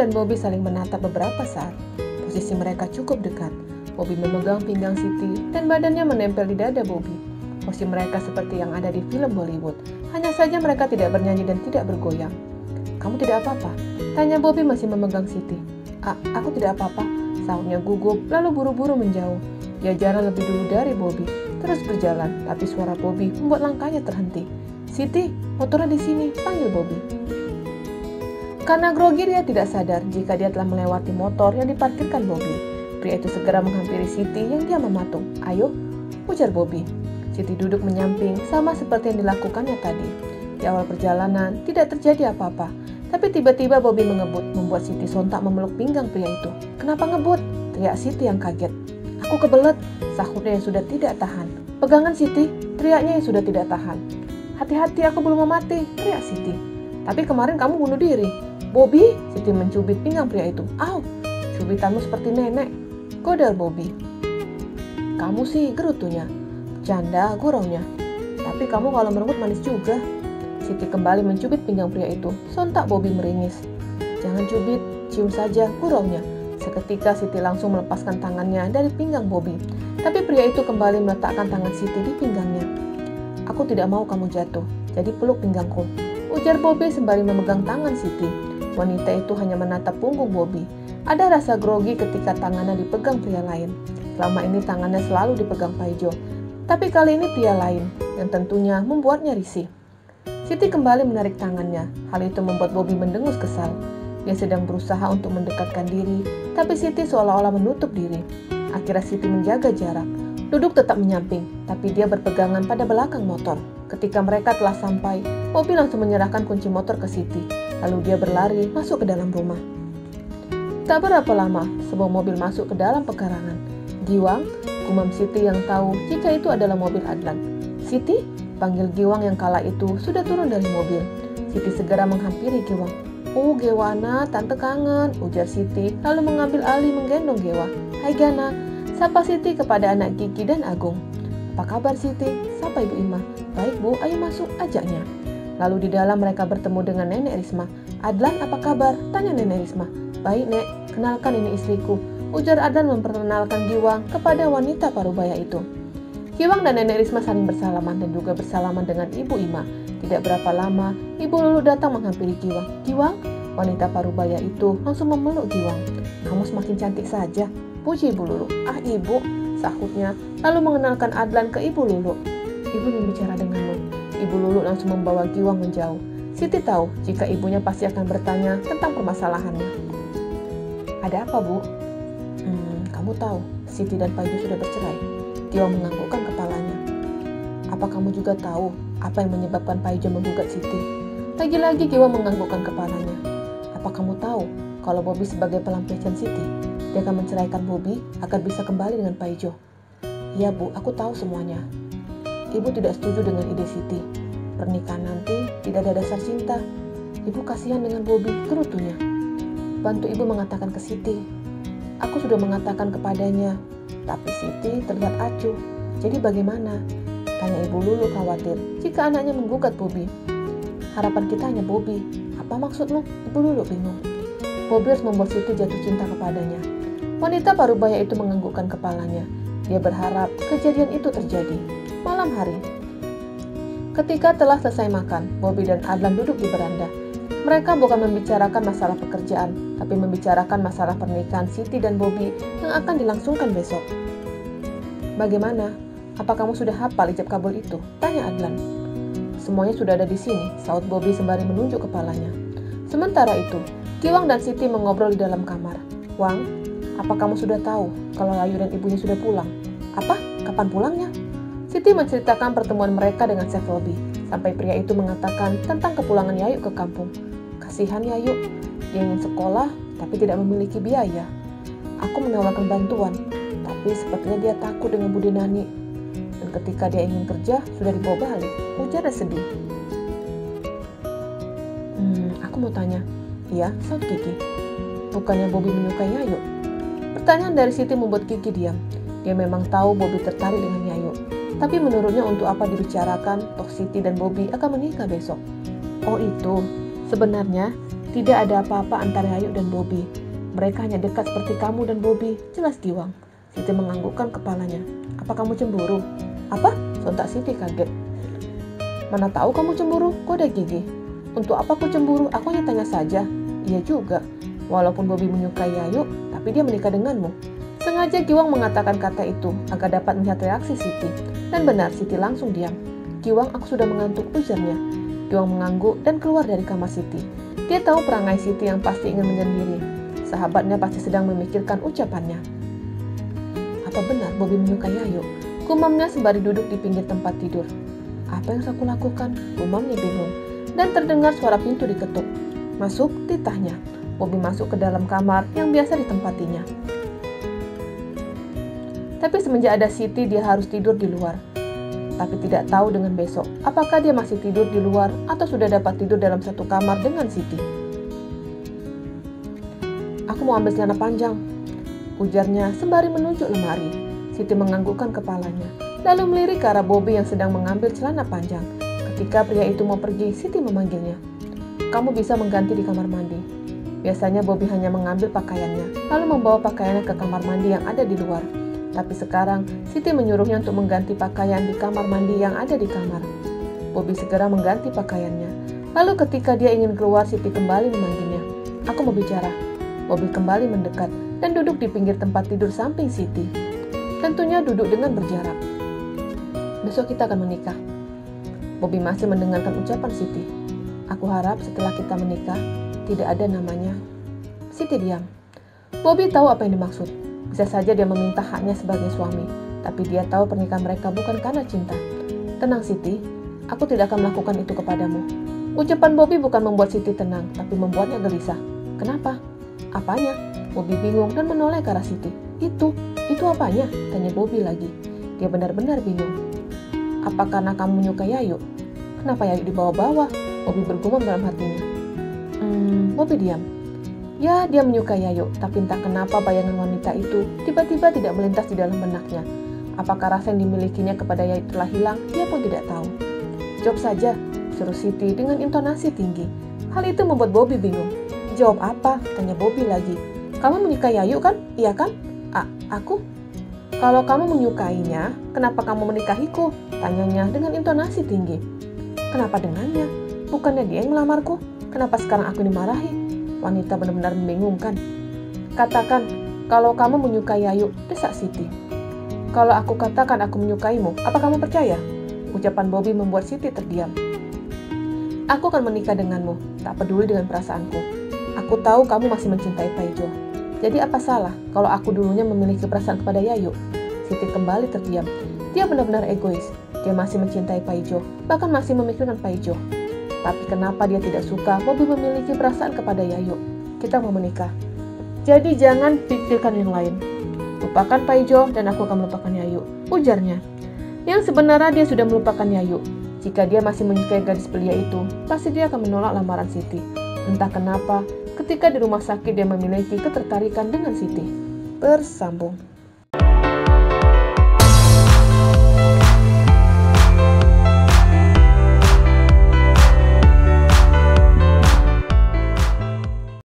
dan Bobby saling menatap beberapa saat. Posisi mereka cukup dekat. Bobby memegang pinggang Siti dan badannya menempel di dada Bobby. Posisi mereka seperti yang ada di film Bollywood. Hanya saja mereka tidak bernyanyi dan tidak bergoyang. "Kamu tidak apa-apa?" tanya Bobby masih memegang Siti. Aku tidak apa-apa," sahutnya gugup lalu buru-buru menjauh. Dia jalan lebih dulu dari Bobby, terus berjalan, tapi suara Bobby membuat langkahnya terhenti. "Siti, motornya di sini," panggil Bobby. Karena grogi dia tidak sadar jika dia telah melewati motor yang diparkirkan Bobby. Pria itu segera menghampiri Siti yang dia mematung. "Ayo," ujar Bobby. Siti duduk menyamping sama seperti yang dilakukannya tadi. Di awal perjalanan tidak terjadi apa-apa, tapi tiba-tiba Bobby mengebut, membuat Siti sontak memeluk pinggang pria itu. "Kenapa ngebut?" teriak Siti yang kaget. "Aku kebelet," sahutnya yang sudah tidak tahan. "Pegangan Siti," teriaknya yang sudah tidak tahan. "Hati-hati, aku belum mau mati," teriak Siti. "Tapi kemarin kamu bunuh diri." "Bobby," Siti mencubit pinggang pria itu. "Au, cubitanmu seperti nenek," godal Bobby. "Kamu sih," gerutunya. "Canda," guraunya. "Tapi kamu kalau merengut manis juga." Siti kembali mencubit pinggang pria itu. Sontak Bobby meringis. "Jangan cubit, cium saja," guraunya. Seketika Siti langsung melepaskan tangannya dari pinggang Bobby. Tapi pria itu kembali meletakkan tangan Siti di pinggangnya. "Aku tidak mau kamu jatuh, jadi peluk pinggangku," ujar Bobby sembari memegang tangan Siti. Wanita itu hanya menatap punggung Bobby. Ada rasa grogi ketika tangannya dipegang pria lain. Selama ini tangannya selalu dipegang Paijo. Tapi kali ini pria lain, yang tentunya membuatnya risih. Siti kembali menarik tangannya. Hal itu membuat Bobby mendengus kesal. Dia sedang berusaha untuk mendekatkan diri, tapi Siti seolah-olah menutup diri. Akhirnya Siti menjaga jarak. Duduk tetap menyamping, tapi dia berpegangan pada belakang motor. Ketika mereka telah sampai, Bobby langsung menyerahkan kunci motor ke Siti. Lalu dia berlari masuk ke dalam rumah. Tak berapa lama, sebuah mobil masuk ke dalam pekarangan. "Giwang," gumam Siti yang tahu jika itu adalah mobil Adlan. "Siti?" panggil Giwang yang kala itu sudah turun dari mobil. Siti segera menghampiri Giwang. "Oh, Gewana, tante kangen," ujar Siti lalu mengambil alih menggendong Gewa. "Hai Gana," sapa Siti kepada anak Kiki dan Agung. "Apa kabar Siti?" sapa Ibu Ima. "Baik Bu, ayo masuk," ajaknya. Lalu di dalam mereka bertemu dengan Nenek Risma. "Adlan, apa kabar?" tanya Nenek Risma. "Baik Nek, kenalkan ini istriku," ujar Adlan memperkenalkan Giwang kepada wanita parubaya itu. Giwang dan Nenek Risma saling bersalaman dan juga bersalaman dengan Ibu Ima. Tidak berapa lama, Ibu Lulu datang menghampiri Giwang. "Giwang," wanita parubaya itu langsung memeluk Giwang. "Kamu semakin cantik saja," puji Ibu Lulu. "Ah Ibu," sahutnya, lalu mengenalkan Adlan ke Ibu Lulu. "Ibu ingin bicara denganmu." Ibu Lulu langsung membawa Giwang menjauh. Siti tahu jika ibunya pasti akan bertanya tentang permasalahannya. "Ada apa Bu?" Kamu tahu, Siti dan Paijo sudah bercerai." Giwang menganggukkan kepalanya. "Apa kamu juga tahu apa yang menyebabkan Paijo menggugat Siti?" Lagi-lagi Giwang menganggukkan kepalanya. "Apa kamu tahu kalau Bobby sebagai pelampiasan Siti, dia akan menceraikan Bobby agar bisa kembali dengan Paijo?" "Iya Bu, aku tahu semuanya." "Ibu tidak setuju dengan ide Siti. Pernikahan nanti tidak ada dasar cinta. Ibu kasihan dengan Bobby," gerutunya. "Bantu Ibu mengatakan ke Siti." "Aku sudah mengatakan kepadanya, tapi Siti terlihat acuh. Jadi bagaimana?" tanya Ibu Lulu khawatir jika anaknya menggugat Bobby. "Harapan kita hanya Bobby." "Apa maksudmu?" Ibu Lulu bingung. "Bobby harus membuat Siti jatuh cinta kepadanya." Wanita parubaya itu menganggukkan kepalanya. Dia berharap kejadian itu terjadi. Malam hari, ketika telah selesai makan, Bobby dan Adlan duduk di beranda. Mereka bukan membicarakan masalah pekerjaan, tapi membicarakan masalah pernikahan Siti dan Bobby yang akan dilangsungkan besok. "Bagaimana? Apa kamu sudah hafal ijab kabul itu?" tanya Adlan. "Semuanya sudah ada di sini," saut Bobby sembari menunjuk kepalanya. Sementara itu, Giwang dan Siti mengobrol di dalam kamar. "Wang, apa kamu sudah tahu kalau Layu dan ibunya sudah pulang?" "Apa? Kapan pulangnya?" Siti menceritakan pertemuan mereka dengan Chef Robi, sampai pria itu mengatakan tentang kepulangan Yayu ke kampung. "Kasihan Yayu, dia ingin sekolah tapi tidak memiliki biaya. Aku menawarkan bantuan, tapi sepertinya dia takut dengan Budi Nani. Dan ketika dia ingin kerja, sudah dibawa balik," ujarnya sedih. Aku mau tanya." "Iya," saut Kiki. "Bukannya Bobby menyukai Yayu?" Pertanyaan dari Siti membuat Kiki diam. Dia memang tahu Bobby tertarik dengan Yayu. Tapi menurutnya untuk apa dibicarakan, toh Siti dan Bobby akan menikah besok. "Oh itu, sebenarnya Tidak ada apa-apa antara Yayu dan Bobby. Mereka hanya dekat seperti kamu dan Bobby, jelas Giwang. Siti menganggukkan kepalanya. Apa kamu cemburu? Apa? Sontak Siti kaget. Mana tahu kamu cemburu, goda gigi. Untuk apa aku cemburu? Aku hanya tanya saja. Iya juga. Walaupun Bobby menyukai Yayu, tapi dia menikah denganmu. Sengaja Giwang mengatakan kata itu agar dapat melihat reaksi Siti. Dan benar, Siti langsung diam. Giwang, aku sudah mengantuk, ujarnya. Giwang mengangguk dan keluar dari kamar Siti. Dia tahu perangai Siti yang pasti ingin menyendiri. Sahabatnya pasti sedang memikirkan ucapannya. Apa benar Bobby menyukai Yayu? Gumamnya sembari duduk di pinggir tempat tidur. Apa yang harus aku lakukan? Gumamnya bingung. Dan terdengar suara pintu diketuk. Masuk, titahnya. Bobby masuk ke dalam kamar yang biasa ditempatinya. Tapi semenjak ada Siti, dia harus tidur di luar. Tapi tidak tahu dengan besok, apakah dia masih tidur di luar atau sudah dapat tidur dalam satu kamar dengan Siti. Aku mau ambil celana panjang, ujarnya sembari menunjuk lemari. Siti menganggukkan kepalanya, lalu melirik ke arah Bobby yang sedang mengambil celana panjang. Ketika pria itu mau pergi, Siti memanggilnya. Kamu bisa mengganti di kamar mandi. Biasanya Bobby hanya mengambil pakaiannya, lalu membawa pakaiannya ke kamar mandi yang ada di luar. Tapi sekarang, Siti menyuruhnya untuk mengganti pakaian di kamar mandi yang ada di kamar. Bobby segera mengganti pakaiannya. Lalu ketika dia ingin keluar, Siti kembali memanggilnya. Aku mau bicara. Bobby kembali mendekat dan duduk di pinggir tempat tidur samping Siti. Tentunya duduk dengan berjarak. Besok kita akan menikah. Bobby masih mendengarkan ucapan Siti. Aku harap setelah kita menikah, tidak ada namanya. Siti diam. Bobby tahu apa yang dimaksud. Bisa saja dia meminta haknya sebagai suami, tapi dia tahu pernikahan mereka bukan karena cinta. Tenang Siti, aku tidak akan melakukan itu kepadamu. Ucapan Bobby bukan membuat Siti tenang, tapi membuatnya gelisah. Kenapa? Apanya? Bobby bingung dan menoleh ke arah Siti. Itu apanya? Tanya Bobby lagi. Dia benar-benar bingung. Apa karena kamu menyukai Yayu? Kenapa Yayu dibawa-bawa? Bobby bergumam dalam hatinya. Bobby diam. Ya, dia menyukai Yayu, tapi entah kenapa bayangan wanita itu tiba-tiba tidak melintas di dalam benaknya. Apakah rasa yang dimilikinya kepada Yayu telah hilang, dia pun tidak tahu. Jawab saja, suruh Siti dengan intonasi tinggi. Hal itu membuat Bobby bingung. Jawab apa? Tanya Bobby lagi. Kamu menyukai Yayu kan? Iya kan? Aku? Kalau kamu menyukainya, kenapa kamu menikahiku? Tanyanya dengan intonasi tinggi. Kenapa dengannya? Bukannya dia yang melamarku? Kenapa sekarang aku dimarahi? Wanita benar-benar membingungkan. Katakan, kalau kamu menyukai Yayu, desak Siti. Kalau aku katakan aku menyukaimu, apa kamu percaya? Ucapan Bobby membuat Siti terdiam. Aku akan menikah denganmu, tak peduli dengan perasaanku. Aku tahu kamu masih mencintai Paijo. Jadi apa salah kalau aku dulunya memiliki perasaan kepada Yayu? Siti kembali terdiam. Dia benar-benar egois. Dia masih mencintai Paijo, bahkan masih memikirkan Paijo. Tapi kenapa dia tidak suka Bobby memiliki perasaan kepada Yayu? Kita mau menikah. Jadi jangan pikirkan yang lain. Lupakan Paijo dan aku akan melupakan Yayu, ujarnya. Yang sebenarnya dia sudah melupakan Yayu. Jika dia masih menyukai gadis belia itu, pasti dia akan menolak lamaran Siti. Entah kenapa, ketika di rumah sakit dia memiliki ketertarikan dengan Siti. Bersambung.